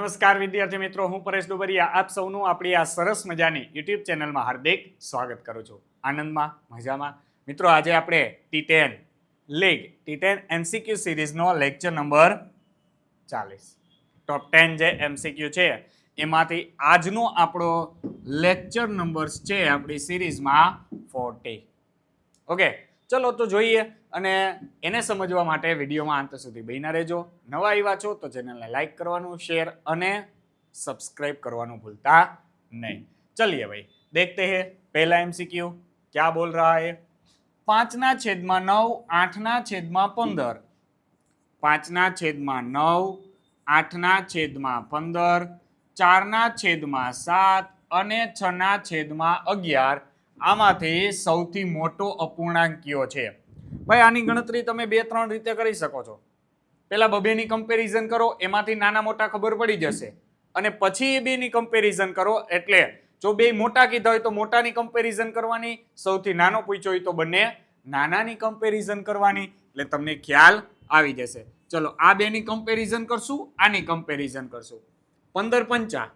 નમસ્કાર વિદ્યાર્થી મિત્રો, હું પરેશ ડોબરિયા આપ સૌનું આપણી આ સરસ મજાની યુટ્યુબ ચેનલમાં હાર્દિક સ્વાગત કરું છું. આનંદમાં, મજામાં મિત્રો. આજે આપણે T10 લીગ T10 MCQ સિરીઝનો લેક્ચર નંબર 40 ટોપ 10 જે MCQ છે એમાંથી આજનો આપણો લેક્ચર નંબર છે આપણી સિરીઝમાં 40. ઓકે, ચલો તો જોઈએ અને એને સમજવા માટે વિડીયોમાં અંત સુધી બન્યા રહેજો. નવા આવ્યા છો તો ચેનલને લાઈક કરવાનું, શેર અને સબસ્ક્રાइब करवाना भूलता नहीं. चलिए भाई देखते हैं पहला एमसीक्यू क्या बोल रहा है. 5/9 8/15 5/9 8/15 4/7 અને 6/11 આમાંથી સૌથી મોટો અપૂર્ણાંક કયો છે? ભાઈ આની ગણતરી તમે 2-3 રીતે કરી શકો છો. પહેલા બબેની કમ્પેરિઝન કરો, એમાંથી નાના મોટા ખબર પડી જશે અને પછી એ બેની કમ્પેરિઝન કરો. એટલે જો બે મોટા કીધા હોય તો મોટાની કમ્પેરિઝન કરવાની, સૌથી નાનો પૂછ્યો હોય તો બંને નાનાની કમ્પેરિઝન કરવાની, એટલે તમને ખ્યાલ આવી જશે. ચલો આ બેની કમ્પેરિઝન કરશું, આની કમ્પેરિઝન કરશું. 15 પંચા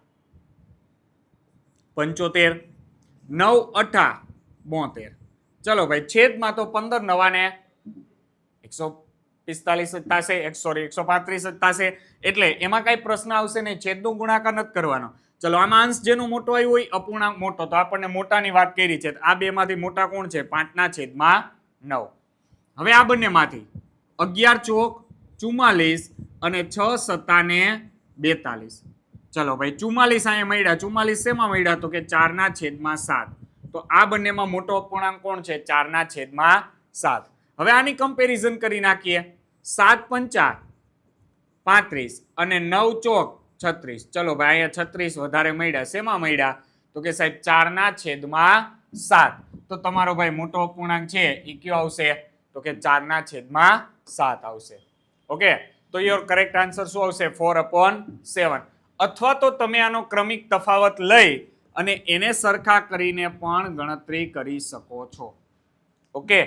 75, 9 અઠા 72. ચલો ભાઈ છેદમાં તો 15 નવા ને 145 થશે, 135 થશે, એટલે એમાં કઈ પ્રશ્ન આવશે નહીં. છેદનો ગુણાકાર નથી કરવાનો. ચલો આમાં અંશ જેનો મોટો આવ્યો હોય, અપૂર્ણાંક મોટો, તો આપણને મોટાની વાત કરી છે. આ બે માંથી મોટા કોણ છે? 5/9. હવે આ બંનેમાંથી 11 ચોક 44 અને 6 સત્તા ને 42. ચલો ભાઈ 44 અહીંયા મળ્યા. 44 શેમાં મળ્યા? તો કે 4/7. તો આ બંનેમાં મોટો અપૂર્ણાંક કોણ છે? 4/7. હવે આની કમ્પેરિઝન કરી નાખીએ. 7 પંચા 35 અને 9 ચોક 36. ચલો ભાઈ અહીંયા 36 વધારે મળ્યા. શેમાં મળ્યા? તો કે સાહેબ 4/7. તો તમારો ભાઈ મોટો અપૂર્ણાંક છે એ કયો આવશે? તો કે 4/7 આવશે. ઓકે, તો યોર કરેક્ટ આન્સર શું આવશે? 4/7. અથવા તો તમે આનો ક્રમિક તફાવત લઈ અને એને સરખા કરીને પણ ગણતરી કરી શકો છો. ઓકે,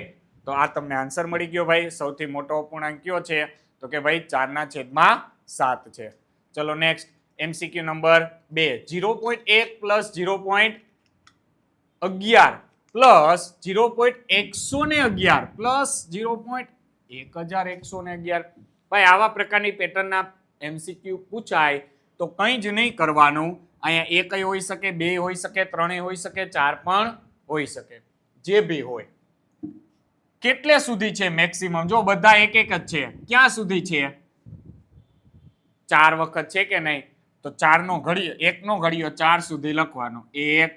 તો આ તમને આન્સર મળી ગયો ભાઈ. સૌથી મોટો અપૂર્ણાંક કયો છે? તો કે ભાઈ 4/7 છે. ચલો next MCQ number 2. 0.1 plus 0.11 plus 0.111 plus 0.1111. ભાઈ આવા પ્રકારની પેટર્નના એમસીક્યુ પૂછાય તો કંઈ જ નહીં કરવાનું. અહીંયા એક હોઈ શકે, 2 હોઈ શકે, 3 હોઈ શકે, 4 પણ હોઈ શકે, જે બી હોય. કેટલે સુધી છે મેક્સિમમ? જો બધા એક એક જ છે, ક્યાં સુધી છે? 4 વખત છે કે નહીં? તો 4 નો ઘડિયો, 1 નો ઘડિયો 4 સુધી લખવાનો. 1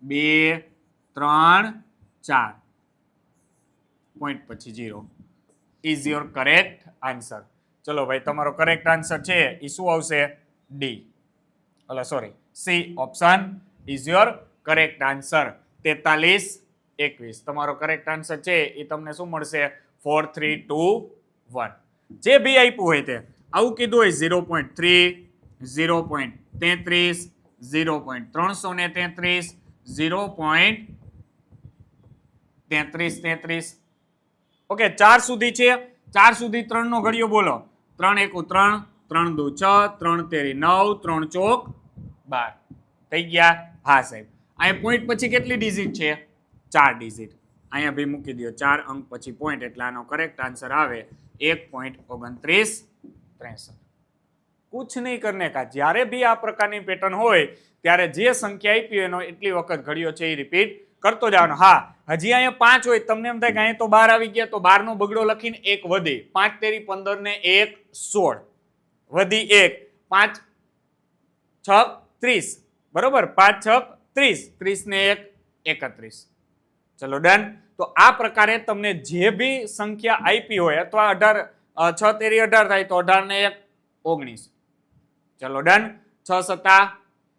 2 3 4 પોઈન્ટ પછી 0 ઇઝ યોર કરેક્ટ આન્સર. ચલો ભાઈ તમારો કરેક્ટ આન્સર છે એ શું આવશે? D, sorry C option is your correct answer. 43 21 તમારો કરેક્ટ આન્સર છે એ તમને શું મળશે? 4 3 2 1. જે બી આપ્યું હોય તે આવું કીધું હોય 0.3 0.33 0.333 0.33. ઓકે, 4 સુધી છે. 4 સુધી 3 નો ઘડિયો બોલો. 3 1 3 3 2 6 3 તેરી 9 3 ચોક 12. થઈ ગયા? હા સાહેબ. અહીંયા પોઈન્ટ પછી કેટલી ડિજિટ છે? 4 ડિજિટ. અહીંયા ભાઈ મૂકી દો 4 અંક પછી પોઈન્ટ, એટલે આનો કરેક્ટ આન્સર આવે 1.2963. કુછ નહીં કરને કા. જ્યારે બી આ પ્રકારની પેટર્ન હોય ત્યારે જે સંખ્યા આપી એનો એટલી વખત ઘડિયો છે એ રિપીટ કરતો જવાનો. હા, હજી અહીંયા 5 હોય, તમને એમ થાય કે અહીંયા તો 12 આવી ગયા, તો 12 નો બગડો લખીને 1 વધી. 5 તેરી 15 ને 1 16 વધી 1. 5 6 30 બરોબર. 5 6 30 30 ને 1 31. ચલો ડન. તો આ પ્રકારે તમને જે બી સંખ્યા આપી હોય, અથવા 18 6 તેરી 18 થાય તો 18 ને 1 19. ચલો ડન. 6 સત્તા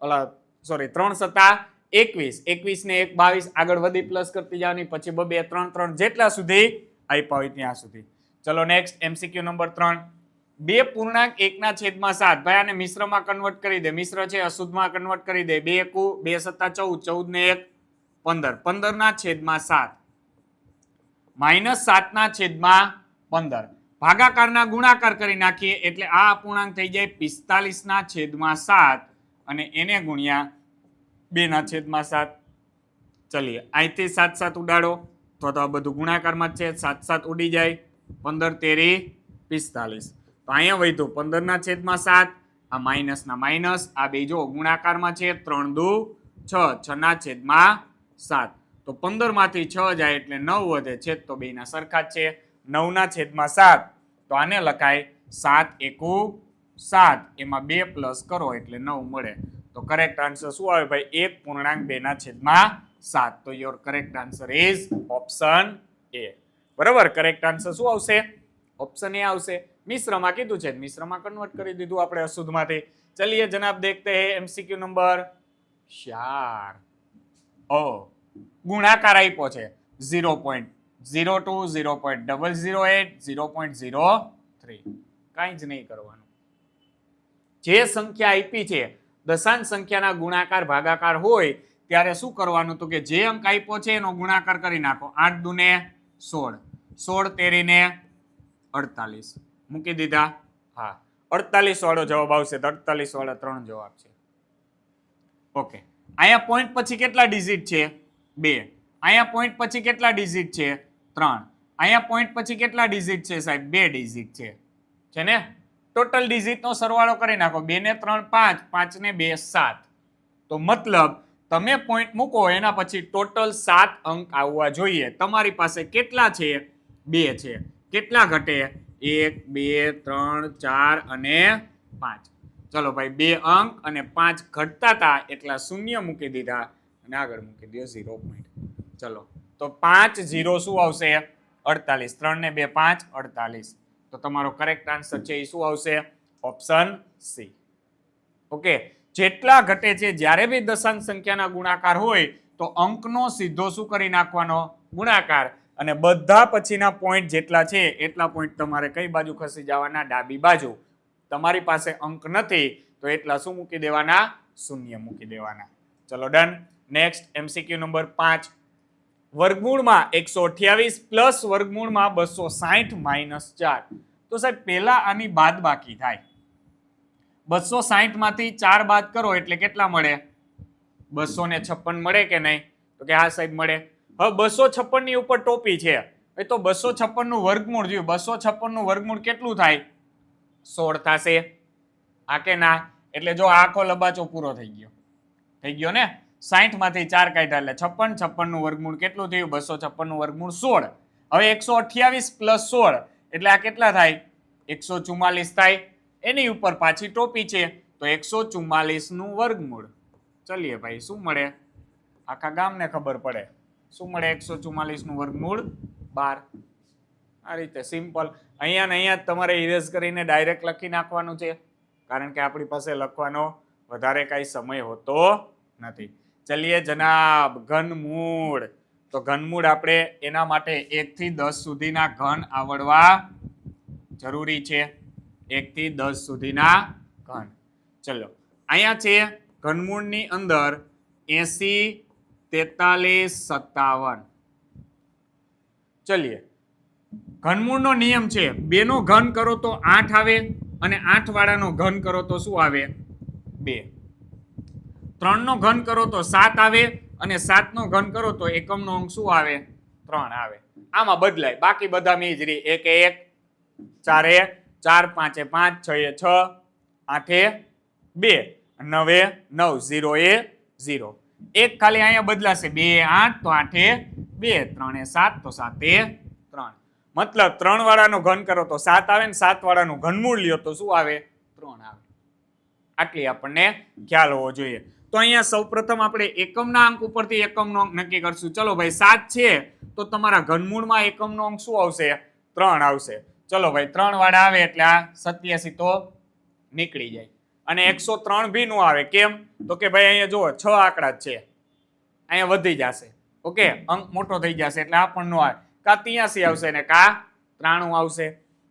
3 સત્તા 21 21 ને 1 22. આગળ વધી પ્લસ કરતી જવાની, પછી 2 3 3 જેટલા સુધી આપ્યા હોય ત્યાં સુધી. ચલો નેક્સ્ટ એમસીક્યુ નંબર 3. 2 પૂર્ણાંક 1/7. ભાઈ આને મિશ્રમાં કન્વર્ટ કરી દે. મિશ્ર છે અશુદ્ધમાં કન્વર્ટ કરી દે. 2 7 14 14 ને 1 15 15/7 -7/15 ભાગાકારના ગુણાકાર કરી નાખીએ એટલે આ અપૂર્ણાંક થઈ જાય 45/7 અને એને ગુણ્યા 2/7. ચલીએ અહીંથી 7 ઉડાડો તો આ બધું ગુણાકારમાં જ છે. 7 ઉડી જાય 15 તેરી 45. તો અહીંયા વધ્યું 15/7. આ માઇનસના માઇનસ, આ બે જો ગુણાકારમાં છે. 3 દુ 6, 6/7. તો 15 માંથી 6 જાય એટલે 9 વધે. છેદ તો બેના સરખા જ છે. 9/7. તો આને લખાય 7 એકુ 7. એમાં 2 પ્લસ કરો એટલે 9 મળે. તો કરેક્ટ આન્સર શું આવે ભાઈ? 1.2/7. તો your correct answer is option A. બરાબર, કરેક્ટ આન્સર શું આવશે? ઓપ્શન એ આવશે. મિશ્રમાં કીધું છે, મિશ્રમાં કન્વર્ટ કરી દીધું આપણે અશુદ્ધમાંથી. ચલિए जनाब देखते हैं एमसीक्यू नंबर 4. ઓ ગુણાકાર આપ્યો છે 0.02, 0.008, 0.03. કાંઈ જ નહીં કરવાનું. જે સંખ્યા આપી છે દશાંશ સંખ્યાના ગુણાકાર ભાગાકાર હોય ત્યારે શું કરવાનું? તો કે જે અંક આપ્યો છે એનો ગુણાકાર કરી નાખો. 8 દુને 16, 16 તેરીને 48 મૂકી દીધા. હા, 48 વાળો જવાબ આવશે. 48 વાળા 3 જવાબ છે. ઓકે, અહીંયા પોઈન્ટ પછી કેટલા ડિજિટ છે? 2. અહીંયા પોઈન્ટ પછી કેટલા ડિજિટ છે? 3. અહીંયા પોઈન્ટ પછી કેટલા ડિજિટ છે સાહેબ? 2 ડિજિટ છે ને? ટોટલ ડિજિટનો સરવાળો કરી નાખો. 2 ને 3 5, 5 ને 2 7. તો મતલબ તમે પોઈન્ટ મૂકો એના પછી ટોટલ 7 અંક આવવા જોઈએ. તમારી પાસે કેટલા છે? 2 છે. કેટલા ઘટે? 1, 2, 3, 4 અને 5. ચલો ભાઈ, 2 અંક અને 5 ઘટતા હતા એટલા શૂન્ય મૂકી દીધા અને આગળ મૂકી દો 0 પોઈન્ટ. ચલો, તો 5 0 શું આવશે? 48. 3 ને 2 5, 48. તો તમારો કરેક્ટ આન્સર છે એ શું આવશે? Option C. ઓકે, જેટલા ઘટે છે જ્યારે બી દશાંશ સંખ્યાના ગુણાકાર હોય તો અંકનો સીધો શું કરી નાખવાનો? ગુણાકાર. અને બધા પછીના પોઈન્ટ જેટલા છે એટલા પોઈન્ટ તમારે કઈ બાજુ ખસી જવાના? ડાબી બાજુ. તમારી પાસે અંક નથી તો એટલા શું મૂકી દેવાના? શૂન્ય મૂકી દેવાના. ચલો ડન. Next MCQ number 5. વર્ગમૂળમાં 128 પ્લસ વર્ગમૂળમાં 260 માઇનસ 4. તો સાહેબ પહેલા આની બાદબાકી થાય. 260 માંથી 4 બાદ કરો એટલે કેટલા મળે? 256 મળે કે નહીં? તો કે હા સાહેબ મળે. હવે 256 ની ઉપર ટોપી છે એ તો 256 નું વર્ગમૂળ જોયું. 256 નું વર્ગમૂળ કેટલું થાય? 16 થશે. આ કે ના? એટલે જો આખો લબાચો પૂરો થઈ ગયો ને. 60 માંથી 4 કાઢ્યા એટલે 56. 56 નું વર્ગમૂળ કેટલું થયું? 256 નું વર્ગમૂળ 16. હવે 128 પ્લસ 16 એટલે આ કેટલા થાય? 144 થાય. એની ઉપર પાછી ટોપી છે તો 144 નું વર્ગમૂળ. ચલીએ ભાઈ, શું મળે? આખા ગામને ખબર પડે. શું મળે? 144 નું વર્ગમૂળ 12. આ રીતે સિમ્પલ. અહીંયા ને અહીંયા તમારે ઇરેઝ કરીને ડાયરેક્ટ લખી નાખવાનું છે કારણ કે આપણી પાસે લખવાનો વધારે કાંઈ સમય હોતો નથી. ચલીએ જનાબ, ઘનમૂળ. તો ઘનમૂળ આપણે એના માટે 1 થી 10 સુધીના ઘન આવડવા જરૂરી છે. 1 થી 10 સુધીના ઘન. ચલો, અહીંયા છે ઘનમૂળની અંદર 80, 43, 57. ચલીએ, ઘનમૂળનો નિયમ છે 2 નો ઘન કરો તો 8 આવે અને 8 વાળાનો ઘન કરો તો શું આવે? 2. 3 નો ઘન કરો તો 7 આવે અને 7 નો ઘન કરો તો એકમનો અંક શું આવે? 3 આવે. આમાં બદલાય, બાકી બધા મી જ રહી. 1 1, 4 4, 5 5, 6 6, 8 2, 9 9, 0 0. એક ખાલી અહીંયા બદલાશે. 2 8 તો 8 2, 3 7 તો 7 3. મતલબ 3 વાળાનો ઘન કરો તો 7 આવે ને 7 વાળાનું ઘનમૂળ લ્યો તો શું આવે? 3 આવે. આટલી આપણને ખ્યાલ હોવો જોઈએ. તો અહીંયા સૌપ્રથમ આપણે એકમના અંક ઉપરથી એકમનો અંક નક્કી કરશું. ચલો ભાઈ, 7 છે તો તમારા ઘનમૂળમાં એકમનો અંક શું આવશે? 3 આવશે. ચલો ભાઈ, 3 વાળા આવે એટલે આ 87 તો નીકળી જાય. અને 103 બી નું આવે. કેમ? તો કે ભાઈ અહીંયા જુઓ 6 આંકડા જ છે, અહીંયા વધી જશે. ઓકે, અંક મોટો થઈ જશે એટલે આ પણ નો આવે. કા 83 આવશે ને કા 93 આવશે.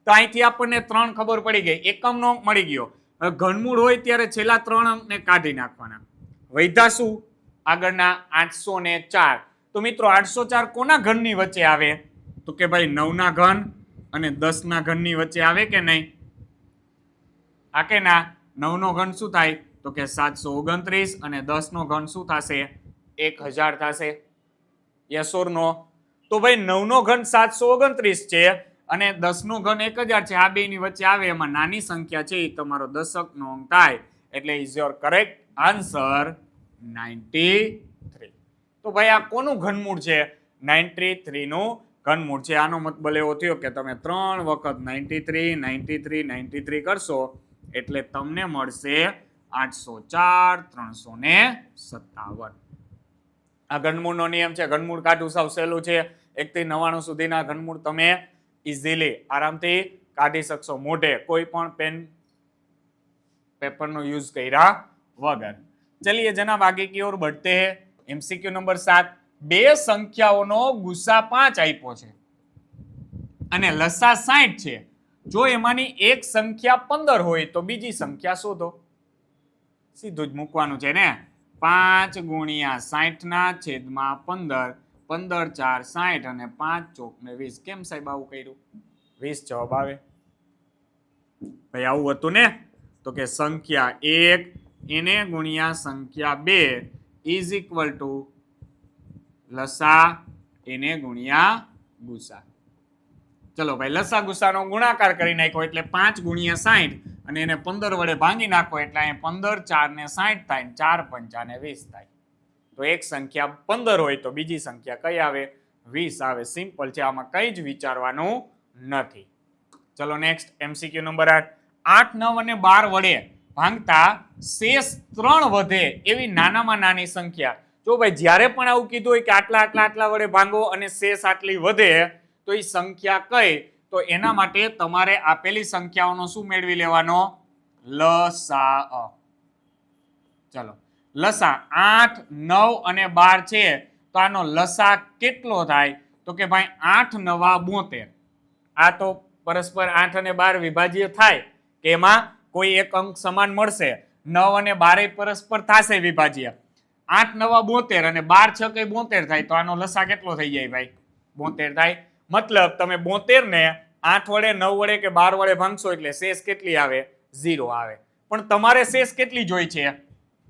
તો અહીંથી આપણને 3 ખબર પડી ગઈ. એકમનો અંક મળી ગયો. હવે ઘનમૂળ હોય ત્યારે છેલ્લા 3 અંકને કાઢી નાખવાના. વૈધા શું? આગળના 804. તો મિત્રો 804 કોના ઘનની વચ્ચે આવે? તો કે ભાઈ 9 ના ઘન અને 10 ના ઘનની વચ્ચે આવે કે નહીં? આ કે ના? 9 નો ઘન શું થાય? તો કે 729 અને 10 નો ઘન શું થશે? 1000 થશે. યસ ઓર નો? તો ભાઈ 9 નો ઘન 729 છે અને 10 નો ઘન 1000 છે. આ બે ની વચ્ચે આવે એમાં નાની સંખ્યા છે એ તમારો દશક નો અંક થાય. એટલે ઇઝ યોર કરેક્ટ આન્સર 93. તો ભાઈ આ કોનું ઘનમૂળ છે? 93 નું ઘનમૂળ છે. આનો મતલબ એવો થયો કે તમે 3 વખત 93 93 93 કરશો એટલે તમને મળશે 804 357. આ ઘનમૂળનો નિયમ છે. ઘનમૂળ કાઢવું સાવ સહેલું છે. 1 થી 99 સુધીના ઘનમૂળ તમે ઇઝીલી આરામથી કાઢી શકશો મોઢે, કોઈ પણ પેન પેપરનો યુઝ કર્યા વગર. ચलिए જનાબ आगे की ओर बढ़ते हैं. MCQ number 7. બે સંખ્યાઓનો ગુસા 5 આપ્યો છે અને લસા 60 છે. જો એમાંની એક સંખ્યા 15 હોય તો બીજી સંખ્યા શોધો. સીધું જ મૂકવાનું છે ને. 5 ગુણ્યા 60 ના છેદમાં 15. 15 4 60 અને 5 ચોક ને 20. કેમ સાહેબ આવું કર્યું? 20 જવાબ આવે. ભાઈ આવું હતું ને? તો કે સંખ્યા 1 એને ગુણ્યા સંખ્યા 2 ઇઝ ઇક્વલ ટુ લસા એને ગુણ્યા ગુસા. ચલો ભાઈ લસા ગુસાનો ગુણાકાર કરી નાખો એટલે 5 ગુણ્યા 60 અને એને 15 વડે ભાંગી નાખો એટલે અહીંયા 15 4 ને 60 થાય, 4 5 ને 20 થાય. તો એક સંખ્યા 15 હોય તો બીજી સંખ્યા કઈ આવે? 20 આવે. સિમ્પલ છે, આમાં કઈ જ વિચારવાનું નથી. ચલો નેક્સ્ટ એમસીક્યુ નંબર 8. 8 9 અને 12 વડે ભાંગતા શેષ 3 વધે એવી નાનામાં નાની સંખ્યા. જો ભાઈ જ્યારે પણ આવું કીધું હોય કે આટલા આટલા આટલા વડે ભાંગો અને શેષ આટલી વધે તો એ સંખ્યા કઈ? તો એના માટે તમારે આપેલી સંખ્યાઓનો શું મેળવી લેવાનો? લસા. ચલો લસા 8 9 અને 12 છે તો આનો લસા કેટલો થાય? તો કે ભાઈ 8 9 72. આ તો પરસ્પર 8 અને 12 વિભાજ્ય થાય કે એમાં કોઈ એક અંક સમાન મળશે. 9 અને 12 પરસ્પર થશે વિભાજ્ય. 8 9 72 અને 12 6 72 થાય તો આનો લસા કેટલો થઈ જાય ભાઈ? 72 થાય. મતલબ તમે 72 ને 8 વડે 9 વડે કે 12 વડે ભાંગશો એટલે શેષ કેટલી આવે? 0 આવે. પણ તમારે શેષ કેટલી જોઈ છે?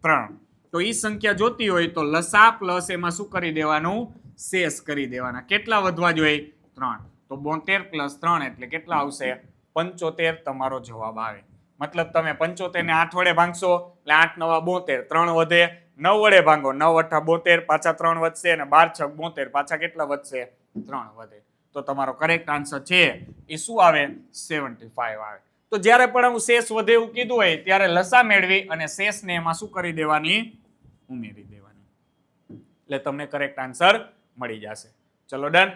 3. તો એ સંખ્યા જોતી હોય તો લસા પ્લસ એમાં શું કરી દેવાનું? શેષ કરી દેવાના. કેટલા વધવા જોઈએ? 3. તો 72 પ્લસ 3 એટલે કેટલા આવશે? 75 તમારો જવાબ આવે. મતલબ તમે 75 ને 8 વડે ભાંગશો એટલે 8 9 72, 3 વધે. 9 વડે ભાંગો 9 8 72, પાછા 3 વધશે અને 12 6 72, પાછા કેટલા વધશે? 3 વધે. તો તમારો કરેક્ટ આન્સર છે એ શું આવે? 75 આવે. તો જ્યારે પણ હું શેષ વધે એવું કીધું હોય ત્યારે લસા મેળવી અને શેષને એમાં શું કરી દેવાની? ઉમેરી દેવાની. એટલે તમને કરેક્ટ આન્સર મળી જશે. ચલો ડન.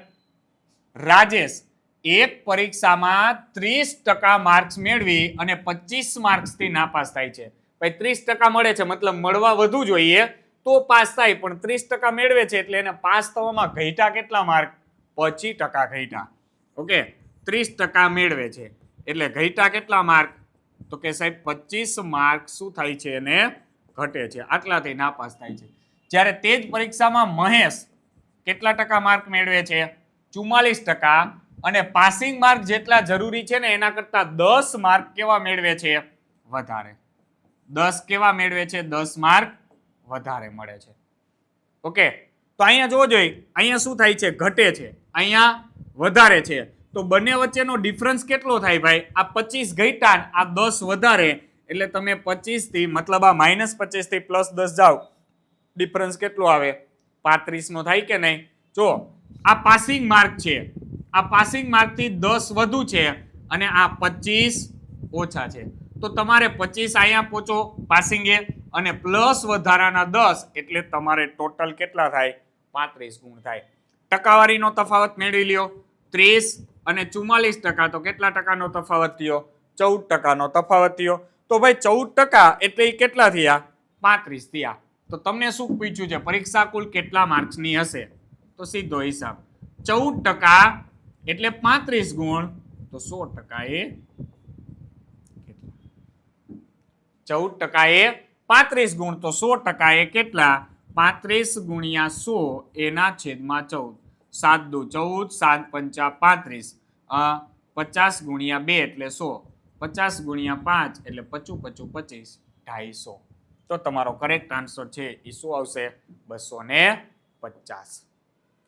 રાજેશ એક પરીક્ષામાં 30% માર્ક્સ મેળવી અને 25 માર્ક્સથી નાપાસ થાય છે. ભાઈ 30% મળે છે મતલબ મળવા વધુ જોઈએ તો પાસ થાય, પણ 30% મેળવે છે એટલે એને પાસ થવામાં ઘટ્યા કેટલા માર્ક? 25% ઘટ્યા. ઓકે, 30% મેળવે છે એટલે ઘટ્યા કેટલા માર્ક? તો કે સાહેબ 25 માર્ક શું થાય છે? એને ઘટે છે. આટલાથી નાપાસ થાય છે. જ્યારે તે જ પરીક્ષામાં મહેશ કેટલા ટકા માર્ક મેળવે છે? 44%. અને પાસિંગ માર્ક જેટલા જરૂરી છે ને એના કરતા 10 માર્ક કેવા મેળવે છે? વધારે. 10 કેવા મેળવે છે? 10 માર્ક વધારે મળે છે. ઓકે, તો અહીંયા જોવો જોઈએ, અહીંયા શું થાય છે? ઘટે છે, અહીંયા વધારે છે. તો બંને વચ્ચેનો ડિફરન્સ કેટલો થાય ભાઈ? આ 25 ઘટ્યા, આ 10 વધારે, એટલે તમે 25 થી મતલબ આ -25 થી +10 જાઓ, ડિફરન્સ કેટલો આવે? 35 નો થાય કે નહીં? જો આ પાસિંગ માર્ક છે, આ પાસિંગ માર્ક થી 10 વધુ છે અને આ 25 ઓછા છે. તો તમારે 25 અહીંયા પહોંચો પાસિંગે અને પ્લસ વધારાના 10 એટલે તમારે ટોટલ કેટલા થાય? 35 ગુણ થાય. ટકાવારીનો તફાવત મેળવી લ્યો. 30 અને 44% તો કેટલા ટકાનો તફાવત થયો? 14%નો તફાવત થયો. તો ભાઈ 14% એટલે એ કેટલા થયા? 35 થયા. તો તમને શું પૂછ્યું છે? પરીક્ષા કુલ કેટલા માર્ક્સની હશે? તો સીધો હિસાબ 14% એટલે 35 ગુણ, તો 100% એ 14% એ 35 ગુણ, તો 100% એ કેટલા? 35 ગુણ્યા 100 એના છેદમાં 14. 7 દુ 14, 7 પંચા 35, 50 ગુણ્યા 2 એટલે 100, 50 ગુણ્યા 5 એટલે 55 25 250. તો તમારો કરેક્ટ આન્સર છે એ શું આવશે? 250.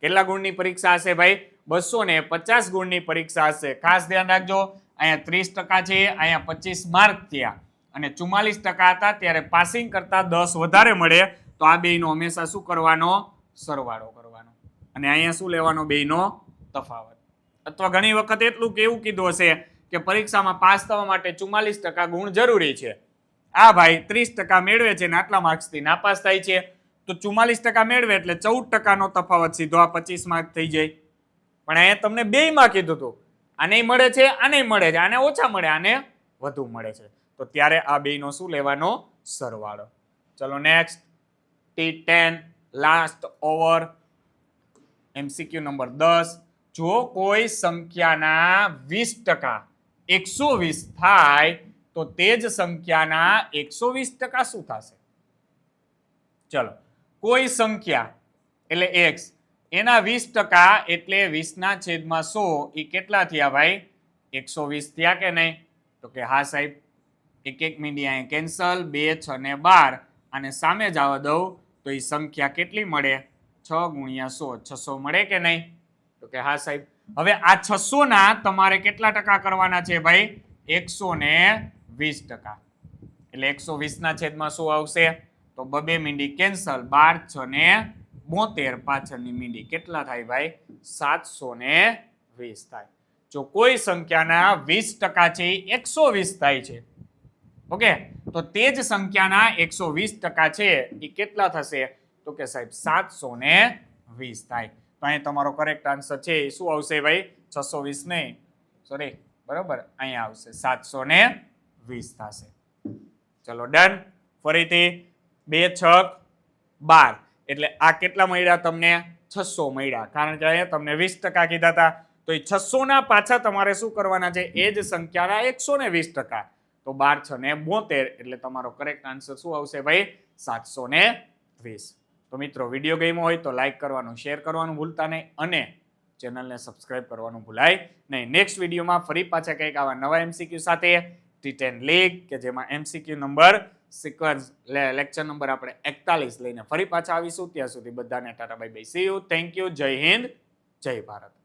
કેટલા ગુણની પરીક્ષા હશે ભાઈ? 250 ગુણની પરીક્ષા હશે. ખાસ ધ્યાન રાખજો, અહીંયા 30% છે, અહીંયા 25 માર્ક થયા અને 44% હતા ત્યારે પાસિંગ કરતા 10 વધારે મળે. તો આ બેયનો હંમેશા શું કરવાનો? સરવાળો કરવાનો. અને અહીંયા શું લેવાનો? બેયનો તફાવત. અથવા ઘણી વખત એટલું કેવું કીધું હશે કે પરીક્ષામાં પાસ થવા માટે 44% ગુણ જરૂરી છે. આ ભાઈ 30% મેળવે છે ને આટલા માર્ક્સથી નાપાસ થાય છે, તો 44% મેળવે એટલે 14%નો તફાવત સીધો આ 25 માર્ક થઈ જાય. પણ અહીંયા તમને બેયમાં કીધું હતું, આને મળે છે, આને મળે છે, આને ઓછા મળે, આને વધુ મળે છે. તો ત્યારે આ બેયનો શું લેવાનો? સરવાળો. ચલો next, T10 last over MCQ number 10. જો કોઈ સંખ્યાના 20% 120 થાય તો તે જ સંખ્યાના 120% શું થશે? ચલો, કોઈ સંખ્યા એટલે x, એના 20% એટલે 20/100 એ કેટલા થયા ભાઈ? 120 થયા કે નહીં? તો કે હા સાહેબ. એક મિનિટ અહીંયા કેન્સલ, 2 6 ને 12 અને સામે જવા દઉં તો એ સંખ્યા કેટલી મળે? 6 ગુણ્યા 100 600 મળે કે નહીં? તો કે હા સાહેબ. હવે આ 600 ના તમારે કેટલા ટકા કરવાના છે ભાઈ? 120%. એટલે 120/100 શું આવશે? તો 2 મીંડી કેન્સલ, 12 6 ને 72 પાછળની મીંડી કેટલા થાય ભાઈ? 720 થાય. જો કોઈ સંખ્યાના 20% છે એ 120 થાય છે, ઓકે, તો તે જ સંખ્યાના 120% છે એ કેટલા થશે? તો કે સાહેબ 720 થાય. તો અહીં તમારો કરેક્ટ આન્સર છે એ શું આવશે ભાઈ? 620 નહીં, સોરી, બરાબર, અહીંયા આવશે 720 થશે. ચલો ડન. ફરીથી 2 6 12 એટલે આ કેટલા મળ્યા તમને? 600 મળ્યા. કારણ કે અહીંયા તમને 20% કીધા હતા. તો એ 600 ના પાછા તમારે શું કરવાના છે? એ જ સંખ્યાના 120%. તો 12 6 ને 72 એટલે તમારો કરેક્ટ આન્સર શું આવશે ભાઈ? 720. તો મિત્રો, વિડીયો ગમ્યો હોય તો લાઈક કરવાનું, શેર કરવાનું ભૂલતા નહીં અને ચેનલને સબસ્ક્રાઇબ કરવાનું ભૂલાય નહીં. નેક્સ્ટ વિડીયોમાં ફરી પાછા કંઈક આવા નવા MCQ સાથે T10 લીગ કે જેમાં MCQ number sequence lecture number આપણે 41 લઈને ફરી પાછા આવીશું. ત્યાં સુધી બધાને Tata bye bye, C you, thank you, જય હિન્દ, જય ભારત.